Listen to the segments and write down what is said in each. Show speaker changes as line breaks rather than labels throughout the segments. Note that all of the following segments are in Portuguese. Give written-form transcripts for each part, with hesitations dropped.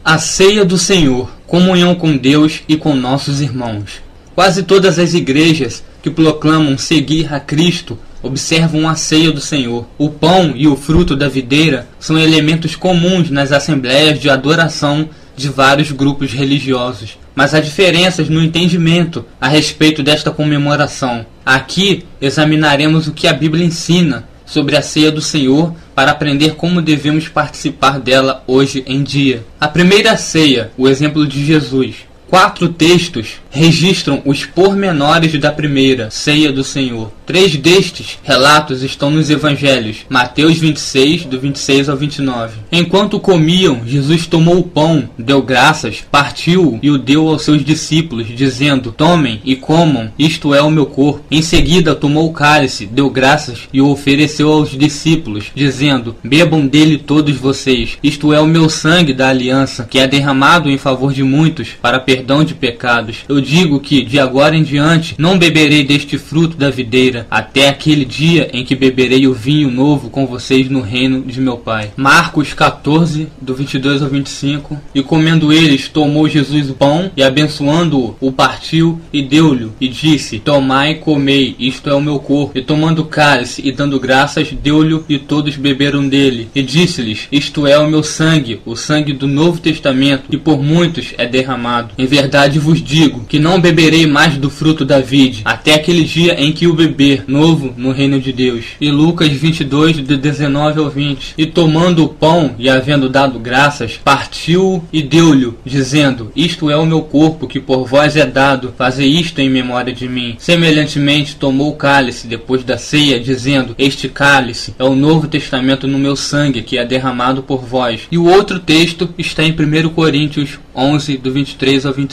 A ceia do Senhor, comunhão com Deus e com nossos irmãos. Quase todas as igrejas que proclamam seguir a Cristo observam a ceia do Senhor. O pão e o fruto da videira são elementos comuns nas assembleias de adoração de vários grupos religiosos, mas há diferenças no entendimento a respeito desta comemoração. Aqui examinaremos o que a Bíblia ensina sobre a ceia do Senhor para aprender como devemos participar dela hoje em dia. A primeira ceia, o exemplo de Jesus. 4 textos registram os pormenores da primeira ceia do Senhor. 3 destes relatos estão nos evangelhos, Mateus 26, do 26 ao 29. Enquanto comiam, Jesus tomou o pão, deu graças, partiu e o deu aos seus discípulos, dizendo: tomem e comam, isto é o meu corpo. Em seguida tomou o cálice, deu graças e o ofereceu aos discípulos, dizendo: bebam dele todos vocês, isto é o meu sangue da aliança, que é derramado em favor de muitos, para perdão de pecados. Eu digo que, de agora em diante, não beberei deste fruto da videira, até aquele dia em que beberei o vinho novo com vocês no reino de meu Pai. Marcos 14, do 22 ao 25. E comendo eles, tomou Jesus o pão, e abençoando-o, o partiu e deu-lhe, e disse: tomai e comei, isto é o meu corpo. E tomando o cálice e dando graças, deu-lhe, e todos beberam dele. E disse-lhes: isto é o meu sangue, o sangue do Novo Testamento, que por muitos é derramado. Em verdade vos digo, que não beberei mais do fruto da vide, até aquele dia em que o beber novo no reino de Deus. E Lucas 22, de 19 ao 20. E tomando o pão, e havendo dado graças, partiu e deu-lhe, dizendo: isto é o meu corpo, que por vós é dado, fazei isto em memória de mim. Semelhantemente tomou o cálice depois da ceia, dizendo: este cálice é o Novo Testamento no meu sangue, que é derramado por vós. E o outro texto está em 1 Coríntios 11, do 23 ao 26.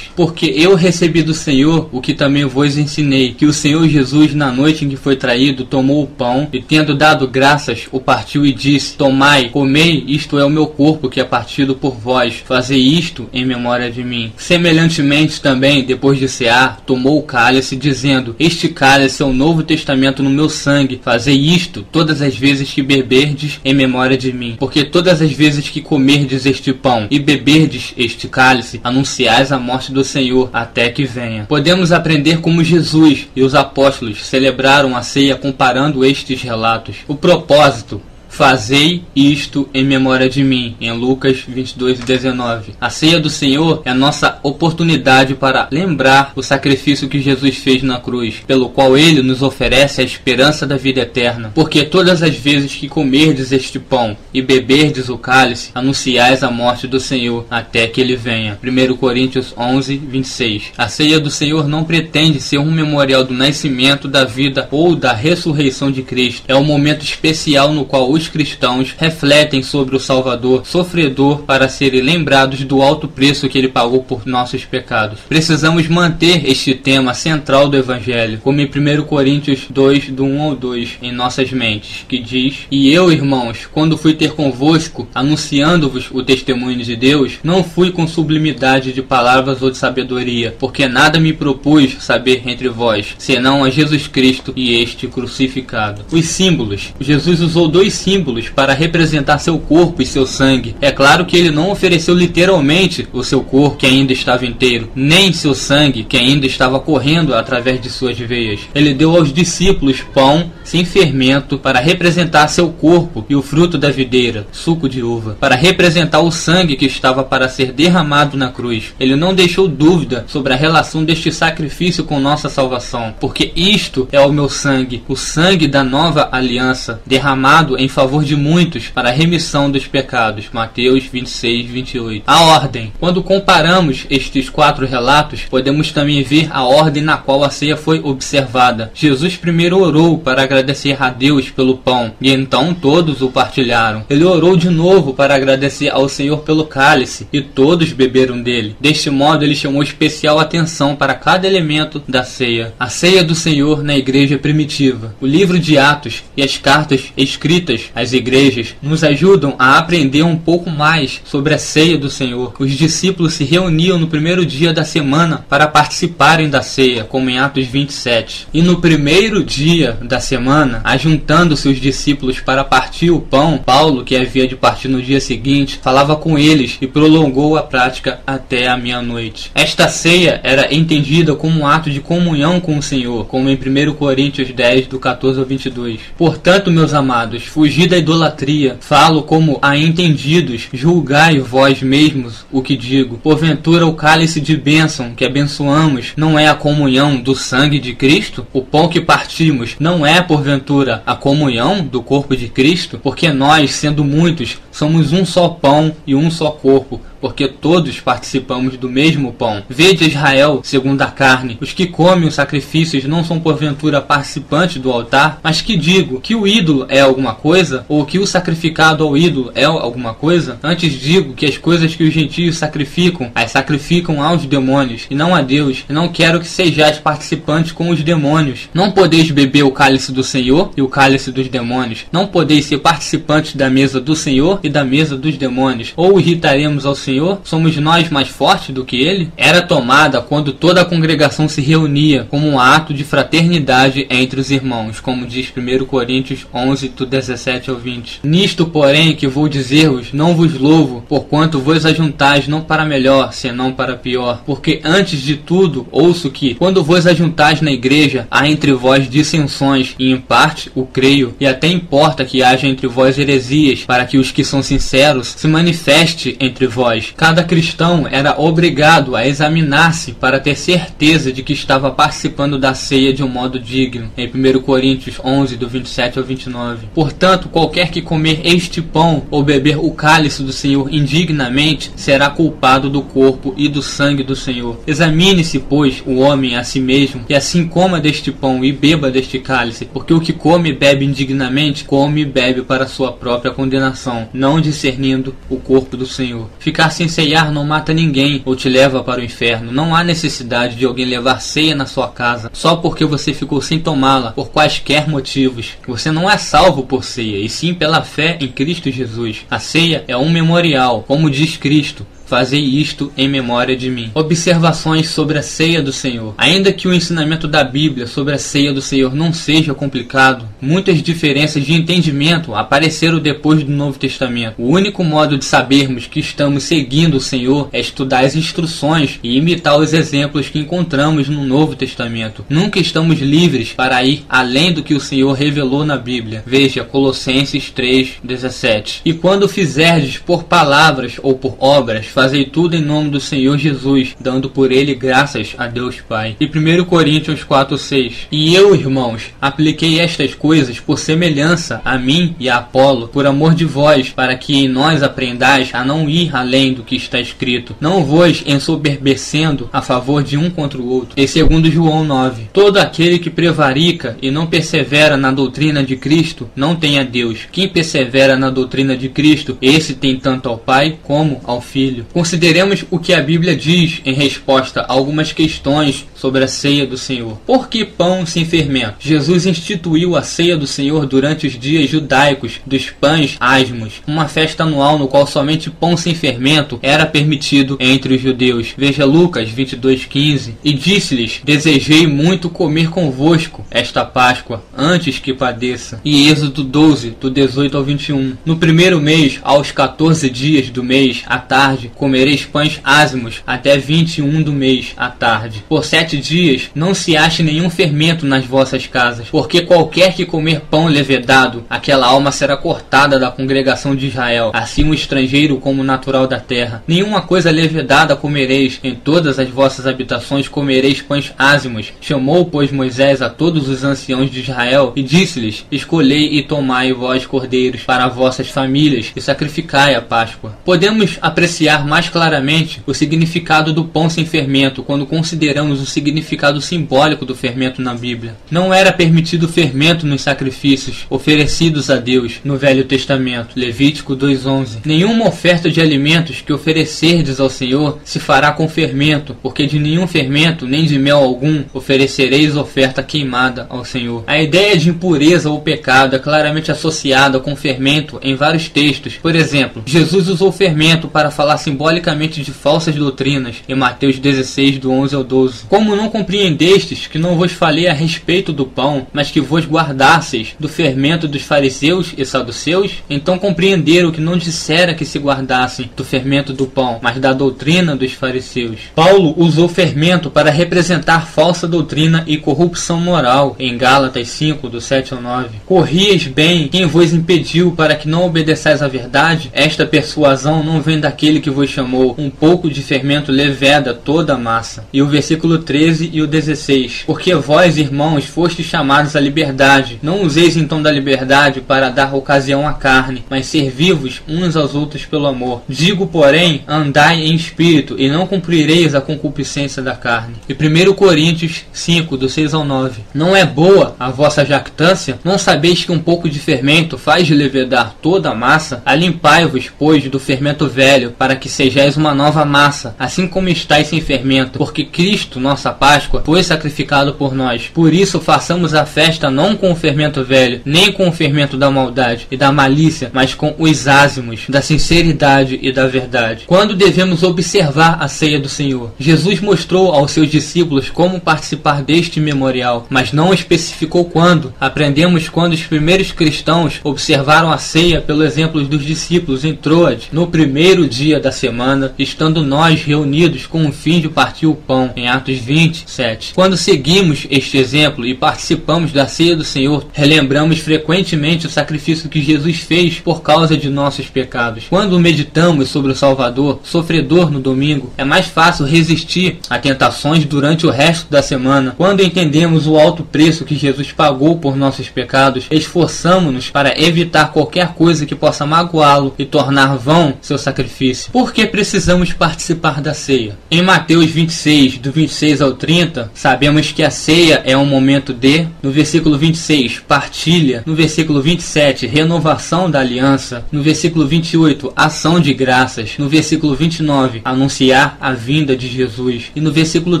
Porque eu recebi do Senhor o que também vos ensinei, que o Senhor Jesus, na noite em que foi traído, tomou o pão, e tendo dado graças, o partiu e disse: tomai, comei, isto é o meu corpo, que é partido por vós, fazei isto em memória de mim. Semelhantemente também, depois de cear, tomou o cálice, dizendo: este cálice é o Novo Testamento no meu sangue, fazei isto todas as vezes que beberdes em memória de mim. Porque todas as vezes que comerdes este pão e beberdes este cálice, anunciais a morte do Senhor até que venha. Podemos aprender como Jesus e os apóstolos celebraram a ceia comparando estes relatos. O propósito: fazei isto em memória de mim, em Lucas 22, 19. A ceia do Senhor é a nossa oportunidade para lembrar o sacrifício que Jesus fez na cruz, pelo qual Ele nos oferece a esperança da vida eterna. Porque todas as vezes que comerdes este pão e beberdes o cálice, anunciais a morte do Senhor até que Ele venha. 1 Coríntios 11, 26. A ceia do Senhor não pretende ser um memorial do nascimento, da vida ou da ressurreição de Cristo. É um momento especial no qual os cristãos refletem sobre o Salvador sofredor para serem lembrados do alto preço que ele pagou por nossos pecados. Precisamos manter este tema central do Evangelho, como em 1 Coríntios 2, do 1 ao 2, em nossas mentes, que diz: e eu, irmãos, quando fui ter convosco, anunciando-vos o testemunho de Deus, não fui com sublimidade de palavras ou de sabedoria, porque nada me propus saber entre vós, senão a Jesus Cristo e este crucificado. Os símbolos. Jesus usou 2 símbolos para representar seu corpo e seu sangue. É claro que ele não ofereceu literalmente o seu corpo, que ainda estava inteiro, nem seu sangue, que ainda estava correndo através de suas veias. Ele deu aos discípulos pão sem fermento para representar seu corpo, e o fruto da videira, suco de uva, para representar o sangue que estava para ser derramado na cruz. Ele não deixou dúvida sobre a relação deste sacrifício com nossa salvação, porque isto é o meu sangue, o sangue da nova aliança, derramado em favor de muitos para a remissão dos pecados. Mateus 26, 28. A ordem. Quando comparamos estes 4 relatos, podemos também ver a ordem na qual a ceia foi observada. Jesus primeiro orou para agradecer a Deus pelo pão, e então todos o partilharam. Ele orou de novo para agradecer ao Senhor pelo cálice, e todos beberam dele. Deste modo, ele chamou especial atenção para cada elemento da ceia. A ceia do Senhor na igreja primitiva. O livro de Atos e as cartas escritas as igrejas, nos ajudam a aprender um pouco mais sobre a ceia do Senhor. Os discípulos se reuniam no primeiro dia da semana para participarem da ceia, como em Atos 27. E no primeiro dia da semana, ajuntando-se os discípulos para partir o pão, Paulo, que havia de partir no dia seguinte, falava com eles e prolongou a prática até a meia-noite. Esta ceia era entendida como um ato de comunhão com o Senhor, como em 1 Coríntios 10, do 14 ao 22. Portanto, meus amados, fugi da idolatria, falo como a entendidos, julgai vós mesmos o que digo. Porventura o cálice de bênção que abençoamos não é a comunhão do sangue de Cristo? O pão que partimos não é, porventura, a comunhão do corpo de Cristo? Porque nós, sendo muitos, somos um só pão e um só corpo, porque todos participamos do mesmo pão. Vede Israel, segundo a carne, os que comem os sacrifícios não são porventura participantes do altar, mas que digo, que o ídolo é alguma coisa, ou que o sacrificado ao ídolo é alguma coisa? Antes digo que as coisas que os gentios sacrificam, as sacrificam aos demônios, e não a Deus, e não quero que sejais participantes com os demônios. Não podeis beber o cálice do Senhor e o cálice dos demônios. Não podeis ser participantes da mesa do Senhor e da mesa dos demônios. Ou irritaremos ao Senhor? Somos nós mais fortes do que ele? Era tomada quando toda a congregação se reunia como um ato de fraternidade entre os irmãos, como diz 1 Coríntios 11, do 17 ao 20. Nisto, porém, que vou dizer-vos, não vos louvo, porquanto vos ajuntais não para melhor, senão para pior. Porque antes de tudo, ouço que, quando vos ajuntais na igreja, há entre vós dissensões, e em parte o creio, e até importa que haja entre vós heresias, para que os que são sinceros se manifeste entre vós. Cada cristão era obrigado a examinar-se para ter certeza de que estava participando da ceia de um modo digno, em 1 Coríntios 11, do 27 ao 29. Portanto, qualquer que comer este pão ou beber o cálice do Senhor indignamente, será culpado do corpo e do sangue do Senhor. Examine-se, pois, o homem a si mesmo, e assim coma deste pão e beba deste cálice, porque o que come e bebe indignamente, come e bebe para sua própria condenação, não discernindo o corpo do Senhor. Ficar sem ceiar não mata ninguém ou te leva para o inferno. Não há necessidade de alguém levar ceia na sua casa só porque você ficou sem tomá-la por quaisquer motivos. Você não é salvo por ceia, e sim pela fé em Cristo Jesus. A ceia é um memorial, como diz Cristo. Fazei isto em memória de mim. Observações sobre a ceia do Senhor. Ainda que o ensinamento da Bíblia sobre a ceia do Senhor não seja complicado, muitas diferenças de entendimento apareceram depois do Novo Testamento. O único modo de sabermos que estamos seguindo o Senhor é estudar as instruções e imitar os exemplos que encontramos no Novo Testamento. Nunca estamos livres para ir além do que o Senhor revelou na Bíblia. Veja Colossenses 3:17. E quando fizerdes por palavras ou por obras, fazei tudo em nome do Senhor Jesus, dando por ele graças a Deus Pai. E 1 Coríntios 4:6. E eu, irmãos, apliquei estas coisas por semelhança a mim e a Apolo, por amor de vós, para que em nós aprendais a não ir além do que está escrito, não vos ensoberbecendo a favor de um contra o outro. E 2 João 9. Todo aquele que prevarica e não persevera na doutrina de Cristo, não tem a Deus. Quem persevera na doutrina de Cristo, esse tem tanto ao Pai como ao Filho. Consideremos o que a Bíblia diz em resposta a algumas questões sobre a ceia do Senhor. Por que pão sem fermento? Jesus instituiu a ceia do Senhor durante os dias judaicos dos pães asmos, uma festa anual no qual somente pão sem fermento era permitido entre os judeus. Veja Lucas 22:15. E disse-lhes: desejei muito comer convosco esta Páscoa, antes que padeça. E Êxodo 12, do 18 ao 21. No primeiro mês, aos 14 dias do mês, à tarde, comereis pães ázimos, até 21 do mês, à tarde. Por 7 dias, não se ache nenhum fermento nas vossas casas, porque qualquer que comer pão levedado, aquela alma será cortada da congregação de Israel, assim o estrangeiro como o natural da terra. Nenhuma coisa levedada comereis, em todas as vossas habitações comereis pães ázimos. Chamou, pois, Moisés a todos os anciãos de Israel, e disse-lhes: escolhei e tomai vós cordeiros para vossas famílias, e sacrificai a Páscoa. Podemos apreciar mais claramente o significado do pão sem fermento quando consideramos o significado simbólico do fermento na Bíblia. Não era permitido fermento nos sacrifícios oferecidos a Deus no Velho Testamento, Levítico 2:11. Nenhuma oferta de alimentos que oferecerdes ao Senhor se fará com fermento, porque de nenhum fermento, nem de mel algum, oferecereis oferta queimada ao Senhor. A ideia de impureza ou pecado é claramente associada com fermento em vários textos. Por exemplo, Jesus usou fermento para falar simbolicamente de falsas doutrinas em Mateus 16, do 11 ao 12. Como não compreendestes que não vos falei a respeito do pão, mas que vos guardasseis do fermento dos fariseus e saduceus? Então compreenderam que não dissera que se guardassem do fermento do pão, mas da doutrina dos fariseus. Paulo usou fermento para representar falsa doutrina e corrupção moral em Gálatas 5, do 7 ao 9. Corrieis bem quem vos impediu para que não obedeçais à verdade? Esta persuasão não vem daquele que vos chamou. Um pouco de fermento leveda toda a massa. E o versículo 13 e o 16. Porque vós, irmãos, fostes chamados à liberdade. Não useis então da liberdade para dar ocasião à carne, mas servi-vos uns aos outros pelo amor. Digo, porém, andai em espírito, e não cumprireis a concupiscência da carne. E 1 Coríntios 5, do 6 ao 9. Não é boa a vossa jactância? Não sabeis que um pouco de fermento faz levedar toda a massa? Alimpai-vos, pois, do fermento velho, para que sejais uma nova massa, assim como estáis sem fermento, porque Cristo, nossa Páscoa, foi sacrificado por nós. Por isso façamos a festa não com o fermento velho, nem com o fermento da maldade e da malícia, mas com os ázimos da sinceridade e da verdade. Quando devemos observar a ceia do Senhor? Jesus mostrou aos seus discípulos como participar deste memorial, mas não especificou quando. Aprendemos quando os primeiros cristãos observaram a ceia pelo exemplo dos discípulos em Troade, no primeiro dia da semana, estando nós reunidos com o fim de partir o pão, em Atos 27. Quando seguimos este exemplo e participamos da ceia do Senhor, relembramos frequentemente o sacrifício que Jesus fez por causa de nossos pecados. Quando meditamos sobre o Salvador, sofredor no domingo, é mais fácil resistir a tentações durante o resto da semana. Quando entendemos o alto preço que Jesus pagou por nossos pecados, esforçamo-nos para evitar qualquer coisa que possa magoá-lo e tornar vão seu sacrifício. Por que precisamos participar da ceia? Em Mateus 26, do 26 ao 30, sabemos que a ceia é um momento de, no versículo 26, partilha, no versículo 27, renovação da aliança, no versículo 28, ação de graças, no versículo 29, anunciar a vinda de Jesus, e no versículo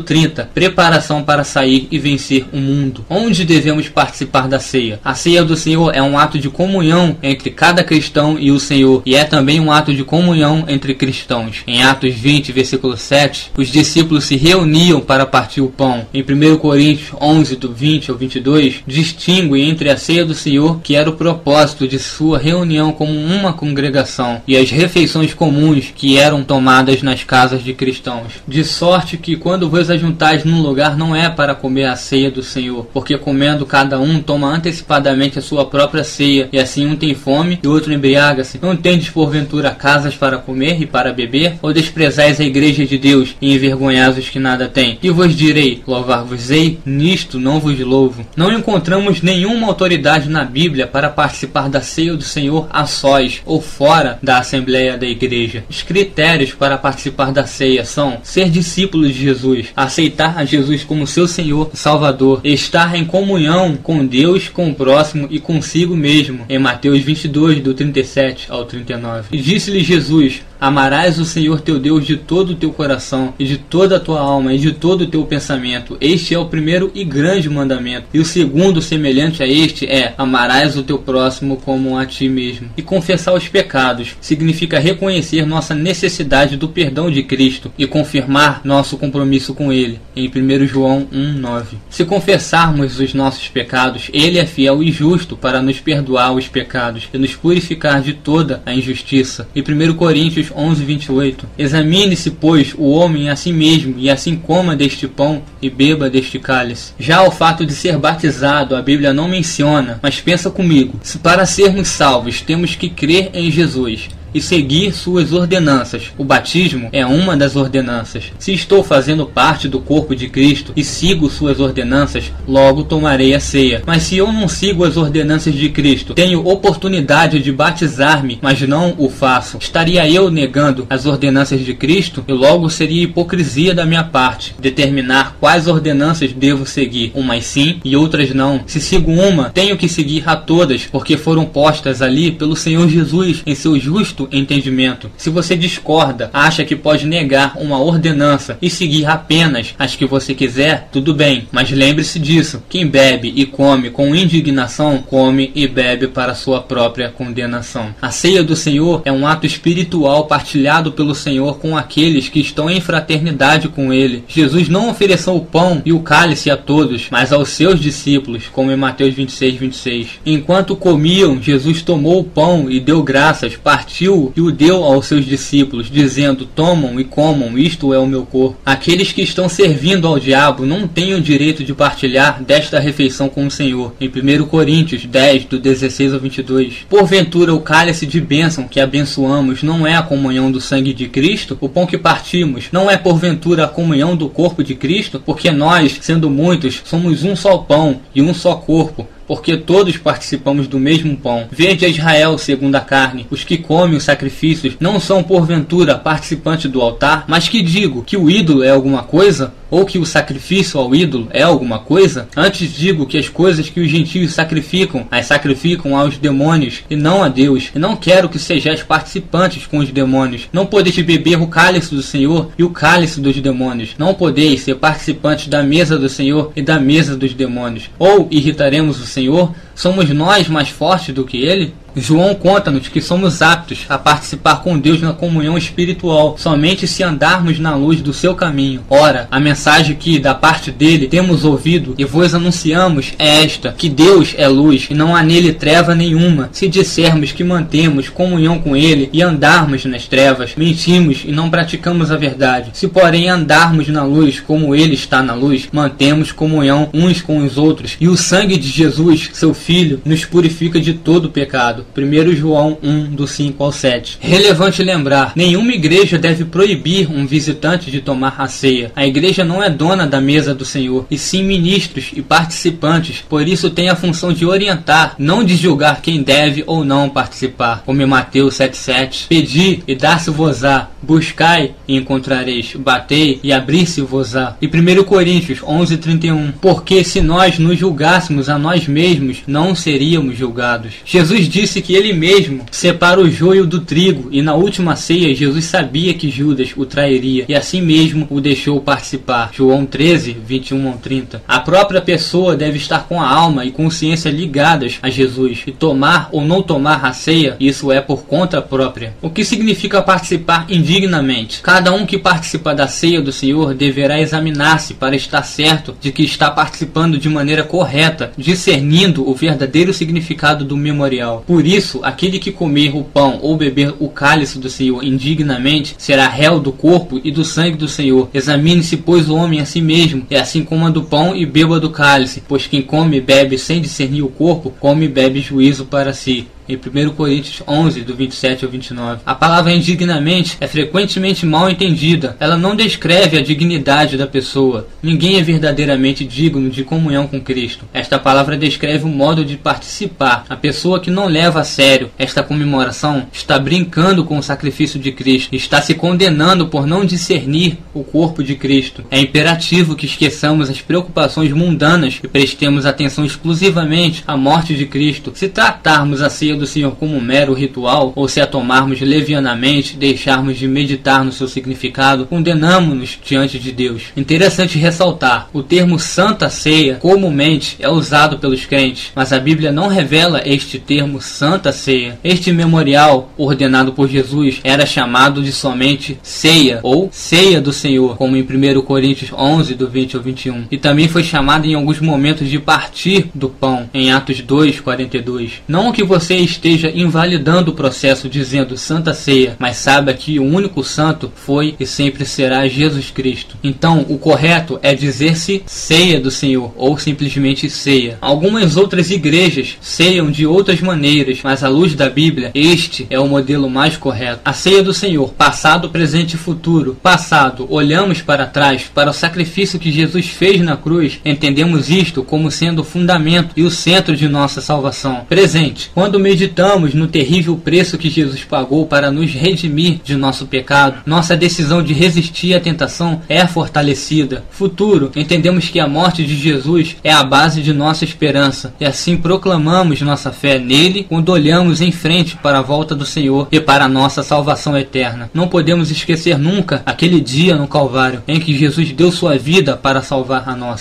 30, preparação para sair e vencer o mundo. Onde devemos participar da ceia? A ceia do Senhor é um ato de comunhão entre cada cristão e o Senhor, e é também um ato de comunhão entre cristãos. Em Atos 20, versículo 7, os discípulos se reuniam para partir o pão. Em 1 Coríntios 11, do 20 ao 22, distingue entre a ceia do Senhor, que era o propósito de sua reunião como uma congregação, e as refeições comuns que eram tomadas nas casas de cristãos. De sorte que quando vos ajuntais num lugar não é para comer a ceia do Senhor, porque comendo cada um toma antecipadamente a sua própria ceia, e assim um tem fome e outro embriaga-se. Não tendes porventura casas para comer e para beber? Ou desprezais a igreja de Deus e envergonhais os que nada têm? E vos direi, louvar-vos-ei? Nisto não vos louvo. Não encontramos nenhuma autoridade na Bíblia para participar da ceia do Senhor a sós ou fora da assembleia da igreja. Os critérios para participar da ceia são ser discípulo de Jesus, aceitar a Jesus como seu Senhor e Salvador, estar em comunhão com Deus, com o próximo e consigo mesmo, em Mateus 22, do 37 ao 39. E disse-lhe Jesus: amarás o Senhor teu Deus de todo o teu coração, e de toda a tua alma, e de todo o teu pensamento. Este é o primeiro e grande mandamento. E o segundo, semelhante a este, é: amarás o teu próximo como a ti mesmo. E confessar os pecados significa reconhecer nossa necessidade do perdão de Cristo e confirmar nosso compromisso com Ele, em 1 João 1,9. Se confessarmos os nossos pecados, Ele é fiel e justo para nos perdoar os pecados e nos purificar de toda a injustiça. E 1 Coríntios 11:28. Examine-se, pois, o homem a si mesmo, e assim coma deste pão e beba deste cálice. Já o fato de ser batizado, a Bíblia não menciona, mas pensa comigo: se para sermos salvos temos que crer em Jesus, e seguir suas ordenanças. O batismo é uma das ordenanças. Se estou fazendo parte do corpo de Cristo e sigo suas ordenanças, logo tomarei a ceia. Mas se eu não sigo as ordenanças de Cristo, tenho oportunidade de batizar-me, mas não o faço, estaria eu negando as ordenanças de Cristo? E logo seria hipocrisia da minha parte determinar quais ordenanças devo seguir, umas sim e outras não. Se sigo uma, tenho que seguir a todas, porque foram postas ali pelo Senhor Jesus em seu justo entendimento. Se você discorda, acha que pode negar uma ordenança e seguir apenas as que você quiser, tudo bem, mas lembre-se disso: quem bebe e come com indignação, come e bebe para sua própria condenação. A ceia do Senhor é um ato espiritual partilhado pelo Senhor com aqueles que estão em fraternidade com Ele. Jesus não ofereceu o pão e o cálice a todos, mas aos seus discípulos, como em Mateus 26:26. Enquanto comiam, Jesus tomou o pão e deu graças, partiu e o deu aos seus discípulos, dizendo: tomam e comam, isto é o meu corpo. Aqueles que estão servindo ao diabo não têm o direito de partilhar desta refeição com o Senhor. Em 1 Coríntios 10, do 16 ao 22. Porventura o cálice de bênção que abençoamos não é a comunhão do sangue de Cristo? O pão que partimos não é porventura a comunhão do corpo de Cristo? Porque nós, sendo muitos, somos um só pão e um só corpo, porque todos participamos do mesmo pão. Vede a Israel segundo a carne: os que comem os sacrifícios não são porventura participantes do altar? Mas que digo? Que o ídolo é alguma coisa? Ou que o sacrifício ao ídolo é alguma coisa? Antes digo que as coisas que os gentios sacrificam, as sacrificam aos demônios e não a Deus. E não quero que sejais participantes com os demônios. Não podeis beber o cálice do Senhor e o cálice dos demônios. Não podeis ser participantes da mesa do Senhor e da mesa dos demônios. Ou irritaremos o Senhor? Somos nós mais fortes do que Ele? João conta-nos que somos aptos a participar com Deus na comunhão espiritual somente se andarmos na luz do seu caminho. Ora, a mensagem que, da parte dele, temos ouvido e vos anunciamos é esta: que Deus é luz e não há nele treva nenhuma. Se dissermos que mantemos comunhão com ele e andarmos nas trevas, mentimos e não praticamos a verdade. Se porém andarmos na luz como ele está na luz, mantemos comunhão uns com os outros, e o sangue de Jesus, seu Filho, nos purifica de todo pecado. 1 João 1, do 5 ao 7. Relevante lembrar: nenhuma igreja deve proibir um visitante de tomar a ceia. A igreja não é dona da mesa do Senhor, e sim ministros e participantes. Por isso tem a função de orientar, não de julgar quem deve ou não participar. Como em Mateus 7,7. Pedi e dar-se-vos-á, buscai e encontrareis, batei e abrir-se-vos-á. E 1 Coríntios 11:31. Porque se nós nos julgássemos a nós mesmos, não seríamos julgados. Jesus disse que ele mesmo separa o joio do trigo, e na última ceia Jesus sabia que Judas o trairia e assim mesmo o deixou participar. João 13, 21 ao 30. A própria pessoa deve estar com a alma e consciência ligadas a Jesus, e tomar ou não tomar a ceia, isso é por conta própria. O que significa participar indignamente? Cada um que participa da ceia do Senhor deverá examinar-se para estar certo de que está participando de maneira correta, discernindo o verdadeiro significado do memorial. Por isso, aquele que comer o pão ou beber o cálice do Senhor indignamente será réu do corpo e do sangue do Senhor. Examine-se, pois, o homem a si mesmo, e assim coma do pão e beba do cálice, pois quem come e bebe sem discernir o corpo, come e bebe juízo para si. Em 1 Coríntios 11, do 27 ao 29. A palavra indignamente é frequentemente mal entendida. Ela não descreve a dignidade da pessoa. Ninguém é verdadeiramente digno de comunhão com Cristo. Esta palavra descreve o modo de participar. A pessoa que não leva a sério esta comemoração está brincando com o sacrifício de Cristo, está se condenando por não discernir o corpo de Cristo. É imperativo que esqueçamos as preocupações mundanas e prestemos atenção exclusivamente à morte de Cristo. Se tratarmos a ceia do Senhor como um mero ritual, ou se a tomarmos levianamente, deixarmos de meditar no seu significado, condenamos-nos diante de Deus. Interessante ressaltar: o termo Santa Ceia comumente é usado pelos crentes, mas a Bíblia não revela este termo Santa Ceia. Este memorial, ordenado por Jesus, era chamado de somente ceia, ou ceia do Senhor, como em 1 Coríntios 11, do 20 ao 21. E também foi chamado em alguns momentos de partir do pão, em Atos 2, 42. Não que vocês esteja invalidando o processo dizendo Santa Ceia, mas saiba que o único santo foi e sempre será Jesus Cristo. Então, o correto é dizer-se Ceia do Senhor ou simplesmente ceia. Algumas outras igrejas ceiam de outras maneiras, mas à luz da Bíblia, este é o modelo mais correto. A ceia do Senhor, passado, presente e futuro. Passado, olhamos para trás, para o sacrifício que Jesus fez na cruz, entendemos isto como sendo o fundamento e o centro de nossa salvação. Presente, quando meditamos no terrível preço que Jesus pagou para nos redimir de nosso pecado, nossa decisão de resistir à tentação é fortalecida. Futuro, entendemos que a morte de Jesus é a base de nossa esperança e assim proclamamos nossa fé nele quando olhamos em frente para a volta do Senhor e para a nossa salvação eterna. Não podemos esquecer nunca aquele dia no Calvário em que Jesus deu sua vida para salvar a nossa.